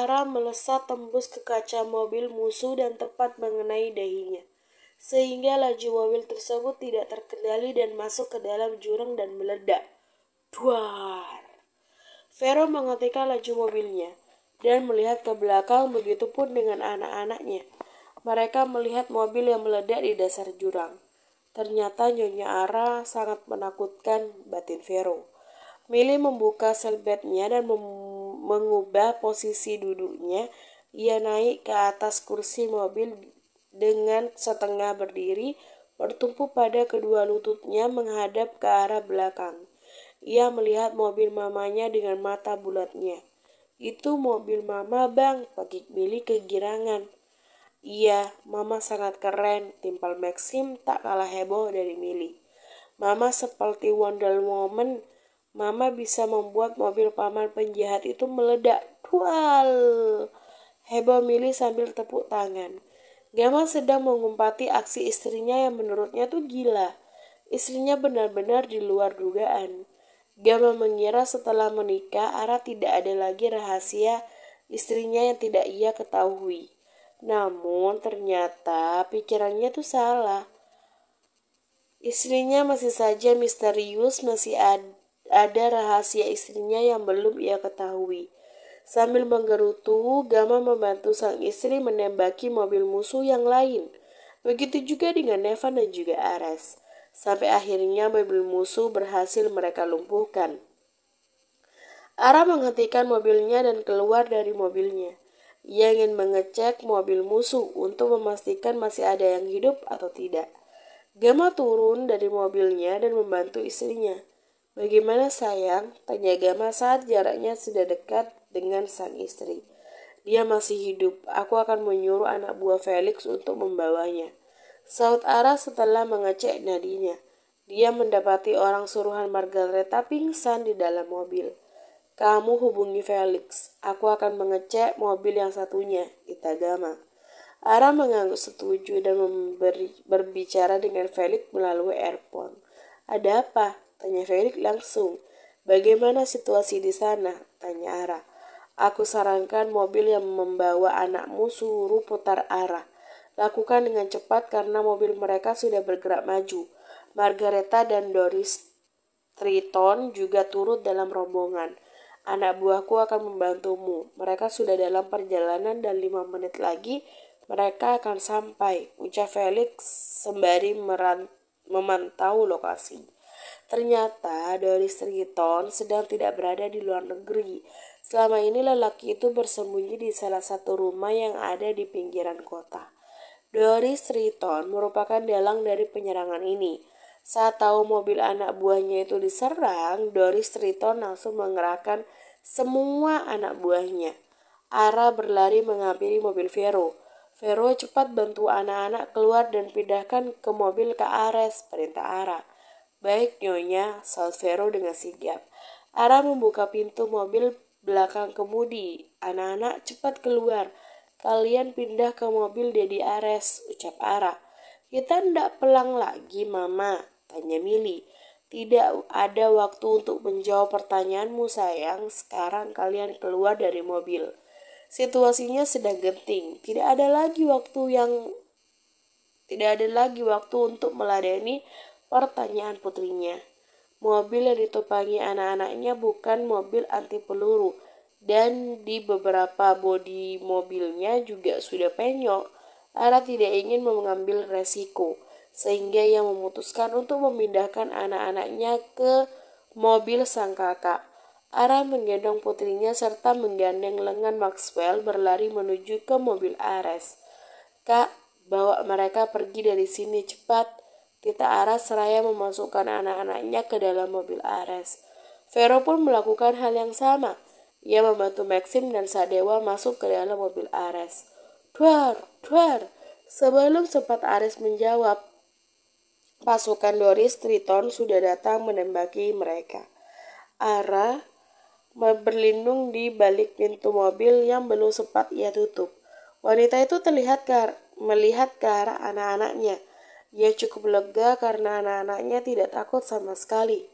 Ara melesat tembus ke kaca mobil musuh dan tepat mengenai dahinya, sehingga laju mobil tersebut tidak terkendali dan masuk ke dalam jurang dan meledak. Duar! Vero menghentikan laju mobilnya dan melihat ke belakang, begitupun dengan anak-anaknya. Mereka melihat mobil yang meledak di dasar jurang. Ternyata Nyonya Ara sangat menakutkan batin Vero. Millie membuka selbetnya dan mengubah posisi duduknya. Ia naik ke atas kursi mobil dengan setengah berdiri, bertumpu pada kedua lututnya menghadap ke arah belakang. Ia melihat mobil mamanya dengan mata bulatnya. Itu mobil mama, Bang, pagik Millie kegirangan. Iya, mama sangat keren, timpal Maxim tak kalah heboh dari Millie. Mama seperti Wonder Woman. Mama bisa membuat mobil paman penjahat itu meledak. Dual! Heboh Millie sambil tepuk tangan. Gama sedang mengumpati aksi istrinya yang menurutnya tuh gila. Istrinya benar-benar di luar dugaan. Gama mengira setelah menikah, Ara tidak ada lagi rahasia istrinya yang tidak ia ketahui. Namun ternyata pikirannya tuh salah. Istrinya masih saja misterius, masih ada rahasia istrinya yang belum ia ketahui. Sambil menggerutu, Gama membantu sang istri menembaki mobil musuh yang lain. Begitu juga dengan Nevan dan juga Ares. Sampai akhirnya mobil musuh berhasil mereka lumpuhkan. Ara menghentikan mobilnya dan keluar dari mobilnya. Ia ingin mengecek mobil musuh untuk memastikan masih ada yang hidup atau tidak. Gama turun dari mobilnya dan membantu istrinya. Bagaimana sayang? Tanya Gama saat jaraknya sudah dekat dengan sang istri. Dia masih hidup. Aku akan menyuruh anak buah Felix untuk membawanya. Saud Ara setelah mengecek nadinya. Dia mendapati orang suruhan Margareta pingsan di dalam mobil. Kamu hubungi Felix. Aku akan mengecek mobil yang satunya, kata Gama. Ara mengangguk setuju dan berbicara dengan Felix melalui earphone. Ada apa? Tanya Felix langsung. Bagaimana situasi di sana? Tanya Ara. Aku sarankan mobil yang membawa anakmu suruh putar arah. Lakukan dengan cepat karena mobil mereka sudah bergerak maju. Margareta dan Doris Triton juga turut dalam rombongan. Anak buahku akan membantumu. Mereka sudah dalam perjalanan dan 5 menit lagi mereka akan sampai, ucap Felix sembari memantau lokasi. Ternyata Doris Triton sedang tidak berada di luar negeri. Selama ini lelaki itu bersembunyi di salah satu rumah yang ada di pinggiran kota. Doris Triton merupakan dalang dari penyerangan ini. Saat tahu mobil anak buahnya itu diserang, Doris Triton langsung mengerahkan semua anak buahnya. Ara berlari menghampiri mobil Vero. Vero cepat bantu anak-anak keluar dan pindahkan ke mobil ke Ares, perintah Ara. Baik Nyonya, saut Vero dengan sigap. Ara membuka pintu mobil belakang kemudi. Anak-anak cepat keluar. Kalian pindah ke mobil Dedi Ares, ucap Ara. Kita ndak pelang lagi, Mama, tanya Millie. Tidak ada waktu untuk menjawab pertanyaanmu, sayang. Sekarang kalian keluar dari mobil. Situasinya sedang genting. Tidak ada lagi waktu untuk meladeni pertanyaan putrinya. Mobil yang ditupangi anak-anaknya bukan mobil anti peluru, dan di beberapa bodi mobilnya juga sudah penyok. Ara tidak ingin mengambil resiko, sehingga ia memutuskan untuk memindahkan anak-anaknya ke mobil sang kakak. Ara menggendong putrinya serta menggandeng lengan Maxwell berlari menuju ke mobil Ares. Kak, bawa mereka pergi dari sini cepat. Tita Ara seraya memasukkan anak-anaknya ke dalam mobil Ares. Vero pun melakukan hal yang sama. Ia membantu Maxim dan Sadewa masuk ke dalam mobil Ares. Duar, duar. Sebelum sempat Ares menjawab, pasukan Doris Triton sudah datang menembaki mereka. Ara berlindung di balik pintu mobil yang belum sempat ia tutup. Wanita itu melihat ke arah anak-anaknya. Ia cukup lega karena anak-anaknya tidak takut sama sekali.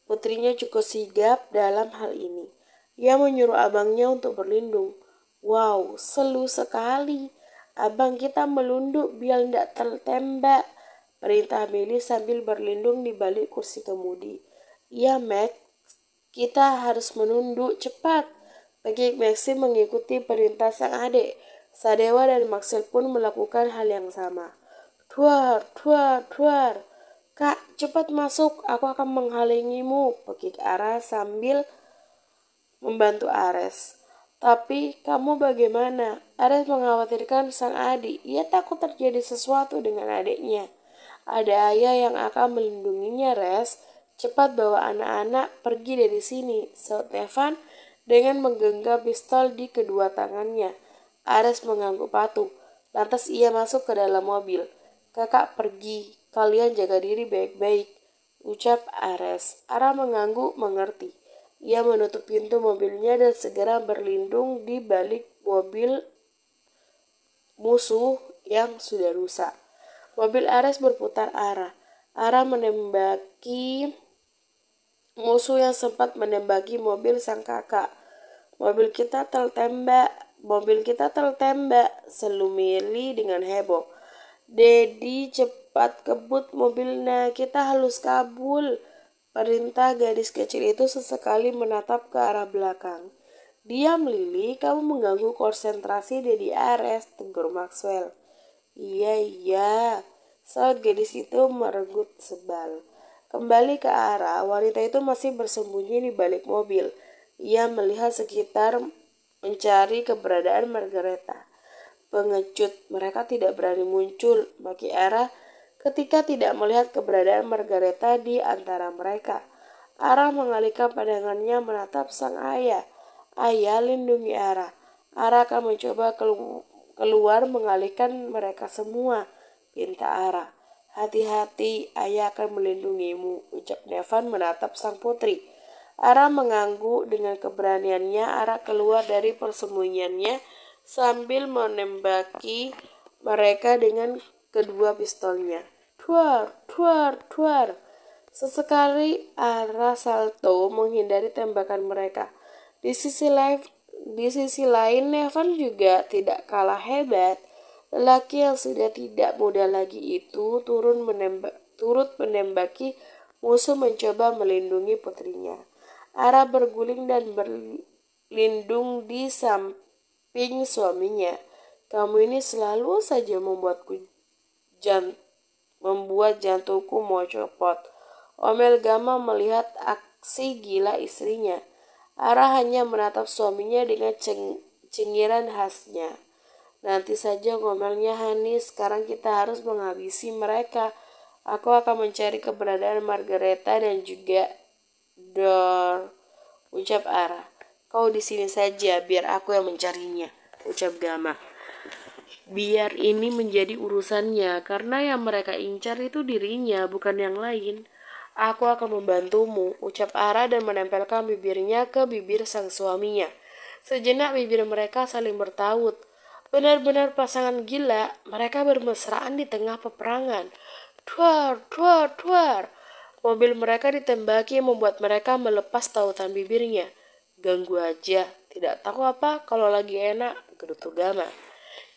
Putrinya cukup sigap dalam hal ini. Ia menyuruh abangnya untuk berlindung. Wow, selu sekali. Abang kita melunduk biar tidak tertembak, perintah Billy sambil berlindung di balik kursi kemudi. Iya, Mac, kita harus menunduk cepat. Bagi Maxi mengikuti perintah sang adik. Sadewa dan Maxwell pun melakukan hal yang sama. Duar, duar, duar. Kak, cepat masuk, aku akan menghalangimu, pekik Ara sambil membantu Ares. Tapi kamu bagaimana? Ares mengkhawatirkan sang adik. Ia takut terjadi sesuatu dengan adiknya. Ada ayah yang akan melindunginya, Res. Cepat bawa anak-anak pergi dari sini, saud Evan dengan menggenggam pistol di kedua tangannya. Ares mengangguk patuh. Lantas ia masuk ke dalam mobil. Kakak pergi, kalian jaga diri baik-baik, ucap Ares. Ara mengangguk mengerti. Ia menutup pintu mobilnya dan segera berlindung di balik mobil musuh yang sudah rusak. Mobil Ares berputar arah. Ara menembaki musuh yang sempat menembaki mobil sang kakak. Mobil kita tertembak, seru Meli dengan heboh. Dedi cepat kebut mobilnya, kita halus kabul. Perintah gadis kecil itu sesekali menatap ke arah belakang. Diam Lili, kamu mengganggu konsentrasi Dedi Ares, tegur Maxwell. Iya, saat gadis itu merenggut sebal. Kembali ke arah, wanita itu masih bersembunyi di balik mobil. Ia melihat sekitar mencari keberadaan Margareta. Pengecut, mereka tidak berani muncul, bagi Ara ketika tidak melihat keberadaan Margareta di antara mereka. Ara mengalihkan pandangannya menatap sang ayah. Ayah, lindungi Ara. Ara akan mencoba keluar mengalihkan mereka semua, pinta Ara. Hati-hati, ayah akan melindungimu, ucap Nevan menatap sang putri. Ara mengangguk dengan keberaniannya. Ara keluar dari persembunyiannya sambil menembaki mereka dengan kedua pistolnya. Duar, duar, duar. Sesekali Ara salto menghindari tembakan mereka. Di sisi lain Nevan juga tidak kalah hebat. Lelaki yang sudah tidak muda lagi itu turut menembaki musuh mencoba melindungi putrinya. Ara berguling dan berlindung di samping suaminya. Kamu ini selalu saja membuat jantungku mau copot. Omel Gama melihat aksi gila istrinya. Ara hanya menatap suaminya dengan cengiran khasnya. Nanti saja ngomelnya Hani, sekarang kita harus menghabisi mereka. Aku akan mencari keberadaan Margareta dan juga Dor, ucap Ara. Kau di sini saja, biar aku yang mencarinya, ucap Gama. Biar ini menjadi urusannya, karena yang mereka incar itu dirinya, bukan yang lain. Aku akan membantumu, ucap Ara dan menempelkan bibirnya ke bibir sang suaminya. Sejenak bibir mereka saling bertaut. Benar-benar pasangan gila, mereka bermesraan di tengah peperangan. Duar, duar, duar. Mobil mereka ditembaki membuat mereka melepas tautan bibirnya. Ganggu aja, tidak tahu apa kalau lagi enak, gerutu Gama.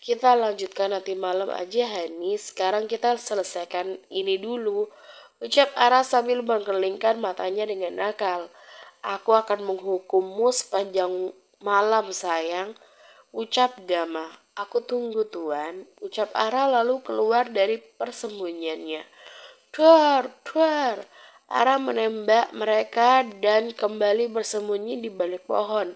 Kita lanjutkan nanti malam aja Hani, sekarang kita selesaikan ini dulu, ucap Ara sambil menggelingkan matanya dengan nakal. Aku akan menghukummu sepanjang malam sayang, ucap Gama. Aku tunggu tuan, ucap Ara lalu keluar dari persembunyiannya. Duar, duar. Ara menembak mereka dan kembali bersembunyi di balik pohon.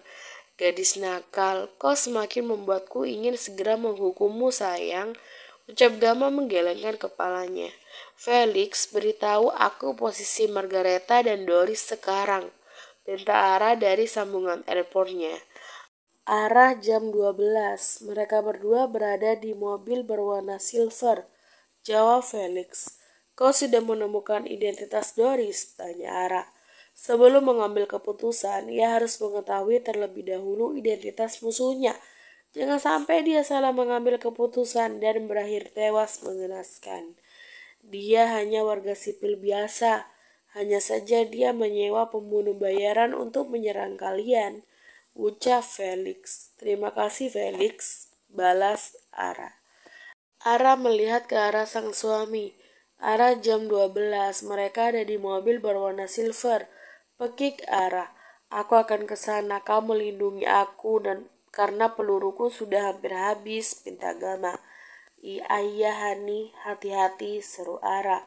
Gadis nakal, kau semakin membuatku ingin segera menghukummu sayang, ucap Gama menggelengkan kepalanya. Felix, beritahu aku posisi Margareta dan Doris sekarang, pinta Ara dari sambungan teleponnya. Arah jam 12, mereka berdua berada di mobil berwarna silver. Jawab Felix. Kau sudah menemukan identitas Doris? Tanya Ara. Sebelum mengambil keputusan, ia harus mengetahui terlebih dahulu identitas musuhnya. Jangan sampai dia salah mengambil keputusan dan berakhir tewas mengenaskan. Dia hanya warga sipil biasa. Hanya saja dia menyewa pembunuh bayaran untuk menyerang kalian. ucap Felix. Terima kasih Felix, balas Ara. Ara melihat ke arah sang suami. Ara jam 12, mereka ada di mobil berwarna silver. Pekik Ara. Aku akan ke sana, kau melindungi aku dan karena peluruku sudah hampir habis, pinta Gama. Iya Hani, hati-hati, seru Ara.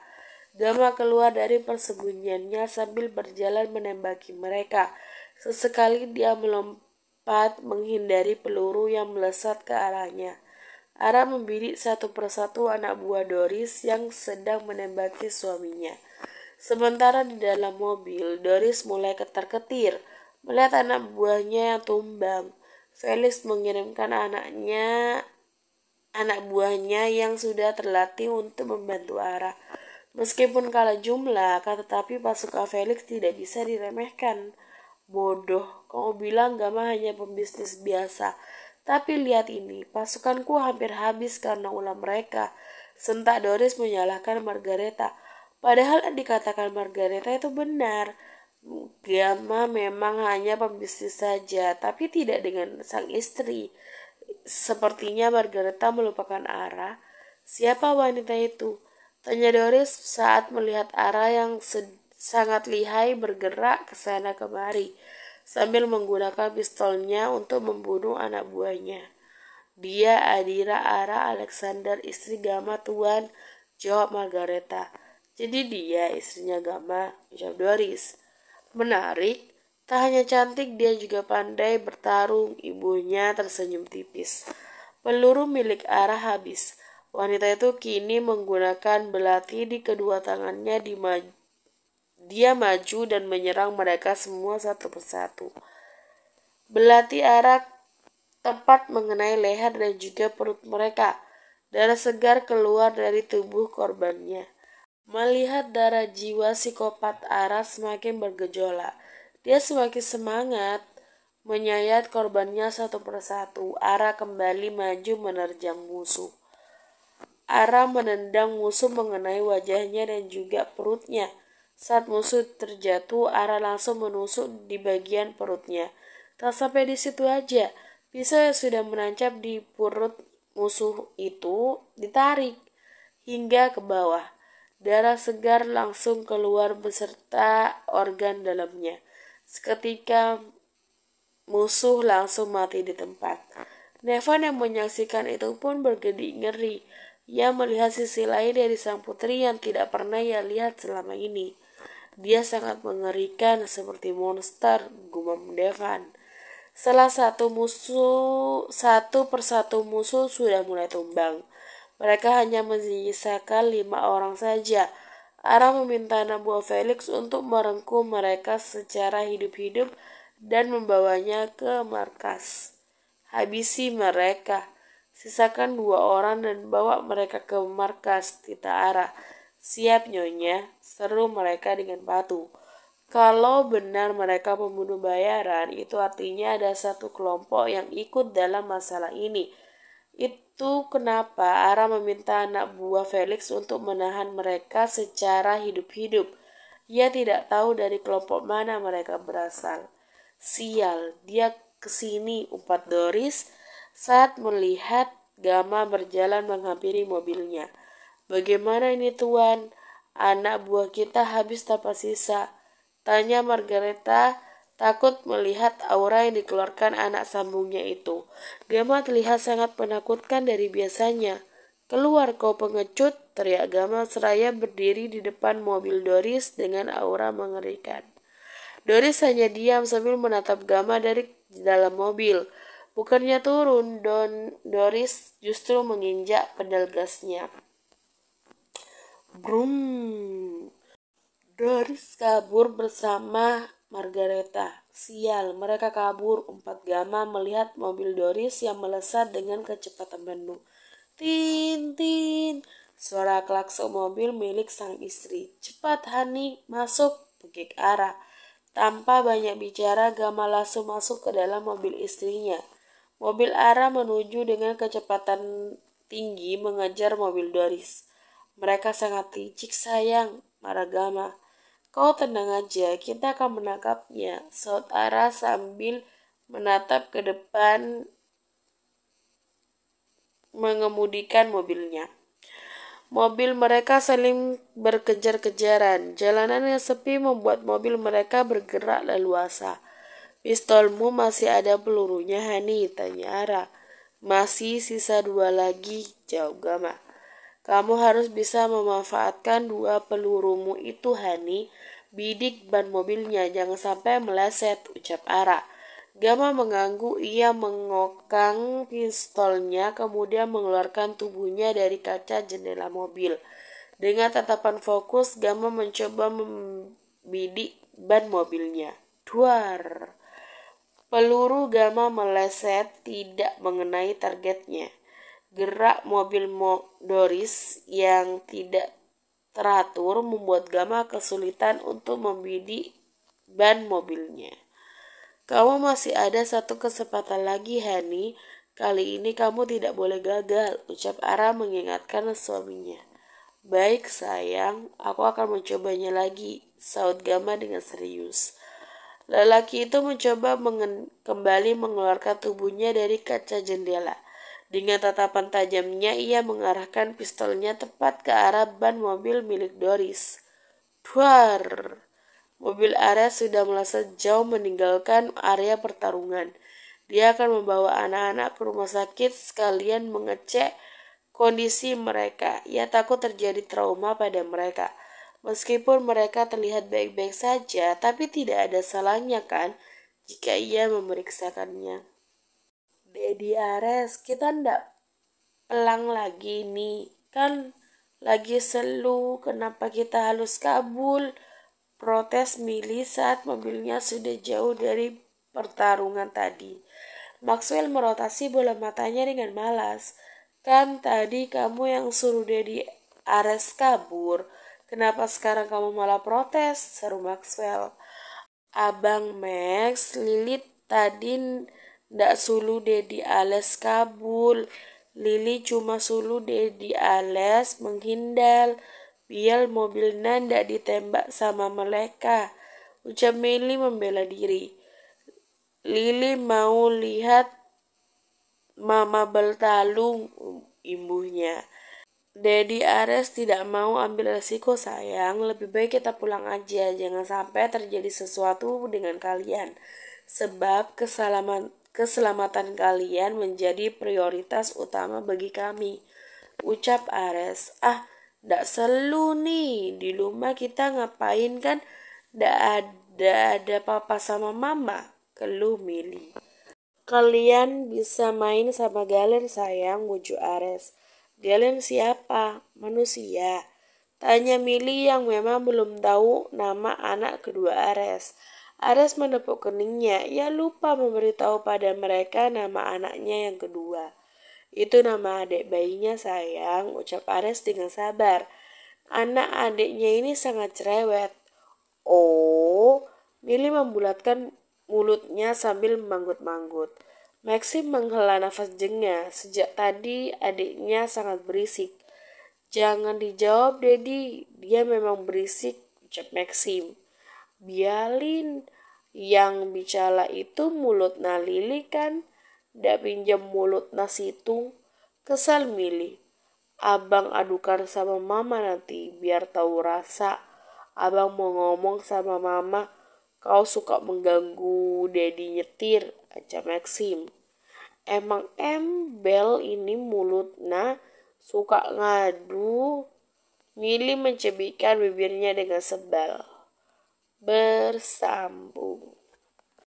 Gama keluar dari persembunyiannya sambil berjalan menembaki mereka. Sesekali dia melompat menghindari peluru yang melesat ke arahnya. Ara membidik satu persatu anak buah Doris yang sedang menembaki suaminya. Sementara di dalam mobil, Doris mulai ketar-ketir melihat anak buahnya yang tumbang. Felix mengirimkan anak buahnya yang sudah terlatih untuk membantu Ara. Meskipun kalah jumlah, tetapi pasukan Felix tidak bisa diremehkan. Bodoh, kamu bilang Gama hanya pembisnis biasa. Tapi lihat ini, pasukanku hampir habis karena ulah mereka. Sentak Doris menyalahkan Margareta. Padahal yang dikatakan Margareta itu benar. Gama memang hanya pembisnis saja, tapi tidak dengan sang istri. Sepertinya Margareta melupakan Ara. Siapa wanita itu? Tanya Doris saat melihat Ara yang sangat lihai bergerak ke sana kemari sambil menggunakan pistolnya untuk membunuh anak buahnya. Dia Adira Ara Alexander, istri Gama Tuan, jawab Margareta. Jadi dia istrinya Gama, jawab Doris. Menarik, tak hanya cantik dia juga pandai bertarung, ibunya tersenyum tipis. Peluru milik Ara habis. Wanita itu kini menggunakan belati di kedua tangannya dia maju dan menyerang mereka semua satu persatu. Belati Ara tepat mengenai leher dan juga perut mereka. Darah segar keluar dari tubuh korbannya. Melihat darah jiwa psikopat Ara semakin bergejolak, dia semakin semangat menyayat korbannya satu persatu. Ara kembali maju menerjang musuh. Ara menendang musuh mengenai wajahnya dan juga perutnya. Saat musuh terjatuh, Ara langsung menusuk di bagian perutnya. Tak sampai di situ aja, pisau yang sudah menancap di perut musuh itu ditarik hingga ke bawah. Darah segar langsung keluar beserta organ dalamnya. Seketika musuh langsung mati di tempat. Nevan yang menyaksikan itu pun bergedik ngeri. Ia melihat sisi lain dari sang putri yang tidak pernah ia lihat selama ini. Dia sangat mengerikan seperti monster, gumam Nevan. Satu persatu musuh sudah mulai tumbang. Mereka hanya menyisakan 5 orang saja. Ara meminta anak buah Felix untuk merengkuh mereka secara hidup-hidup dan membawanya ke markas. Habisi mereka. Sisakan 2 orang dan bawa mereka ke markas, tita Ara. Siap nyonya, seru mereka dengan batu. Kalau benar mereka pembunuh bayaran, itu artinya ada satu kelompok yang ikut dalam masalah ini. Itu kenapa Ara meminta anak buah Felix untuk menahan mereka secara hidup-hidup. Ia tidak tahu dari kelompok mana mereka berasal. Sial, dia kesini, umpat Doris saat melihat Gama berjalan menghampiri mobilnya. Bagaimana ini tuan? Anak buah kita habis tanpa sisa. Tanya Margareta, takut melihat aura yang dikeluarkan anak sambungnya itu. Gama terlihat sangat menakutkan dari biasanya. Keluar kau pengecut, teriak Gama seraya berdiri di depan mobil Doris dengan aura mengerikan. Doris hanya diam sambil menatap Gama dari dalam mobil. Bukannya turun, Doris justru menginjak pedal gasnya. Brum. Doris kabur bersama Margareta. Sial, mereka kabur, umpat Gama melihat mobil Doris yang melesat dengan kecepatan penuh. Tin, tin. Suara klakson mobil milik sang istri. Cepat Hani, masuk, pekik Ara. Tanpa banyak bicara, Gama langsung masuk ke dalam mobil istrinya. Mobil Ara menuju dengan kecepatan tinggi mengejar mobil Doris. Mereka sangat licik sayang, marah Gama. Kau tenang aja, kita akan menangkapnya, saut Ara sambil menatap ke depan mengemudikan mobilnya. Mobil mereka saling berkejar-kejaran. Jalanan yang sepi membuat mobil mereka bergerak leluasa. Pistolmu masih ada pelurunya, Hani? Tanya Ara. Masih sisa 2 lagi, jawab Gama. Kamu harus bisa memanfaatkan 2 pelurumu itu, Hani. Bidik ban mobilnya, jangan sampai meleset, ucap Ara. Gama mengangguk, ia mengokang pistolnya, kemudian mengeluarkan tubuhnya dari kaca jendela mobil. Dengan tatapan fokus, Gama mencoba membidik ban mobilnya. Duar! Peluru Gama meleset, tidak mengenai targetnya. Gerak mobil Doris yang tidak teratur membuat Gama kesulitan untuk membidik ban mobilnya. Kamu masih ada 1 kesempatan lagi, Hani. Kali ini kamu tidak boleh gagal, ucap Ara mengingatkan suaminya. Baik sayang, aku akan mencobanya lagi, saut Gama dengan serius. Lelaki itu mencoba kembali mengeluarkan tubuhnya dari kaca jendela. Dengan tatapan tajamnya, ia mengarahkan pistolnya tepat ke arah ban mobil milik Doris. Duar! Mobil Ares sudah melesat jauh meninggalkan area pertarungan. Dia akan membawa anak-anak ke rumah sakit sekalian mengecek kondisi mereka. Ia takut terjadi trauma pada mereka. Meskipun mereka terlihat baik-baik saja, tapi tidak ada salahnya kan jika ia memeriksakannya. Dedi Ares, kita ndak pelang lagi nih. Kan lagi selu, kenapa kita halus kabul? Protes Milly saat mobilnya sudah jauh dari pertarungan tadi. Maxwell merotasi bola matanya dengan malas. Kan tadi kamu yang suruh Dedi Ares kabur. Kenapa sekarang kamu malah protes? Seru Maxwell. Abang Max, Lilit tadi ndak suluh Dedi Ares kabur. Lili cuma suluh Dedi Ares menghindar. Biar mobil nanda ditembak sama mereka. Ucap Meli membela diri. Lili mau lihat Mama bertarung, imbuhnya. Dedi Ares tidak mau ambil resiko sayang, lebih baik kita pulang aja, jangan sampai terjadi sesuatu dengan kalian. Sebab keselamatan kalian menjadi prioritas utama bagi kami. Ucap Ares, ndak selu nih, di rumah kita ngapain kan, ndak ada papa sama mama, keluh Mili. Kalian bisa main sama Galen sayang, bujuk Ares. Galen siapa? Manusia. Tanya Mili yang memang belum tahu nama anak kedua Ares. Ares menepuk keningnya, ia lupa memberitahu pada mereka nama anaknya yang kedua. Itu nama adik bayinya sayang, ucap Ares dengan sabar. Anak adiknya ini sangat cerewet. Oh, Mili membulatkan mulutnya sambil manggut-manggut. Maxim menghela nafas jengah. Sejak tadi adiknya sangat berisik. Jangan dijawab, Dedi. Dia memang berisik, ucap Maxim. Bialin, yang bicara itu mulut Lili kan. Ndak pinjam mulut situng. Kesal Mili. Abang adukan sama mama nanti biar tahu rasa. Abang mau ngomong sama mama, kau suka mengganggu Dedi nyetir, aja Maxim. Emang embel ini mulutnya, suka ngadu. Mili mencebikkan bibirnya dengan sebal. Bersambung.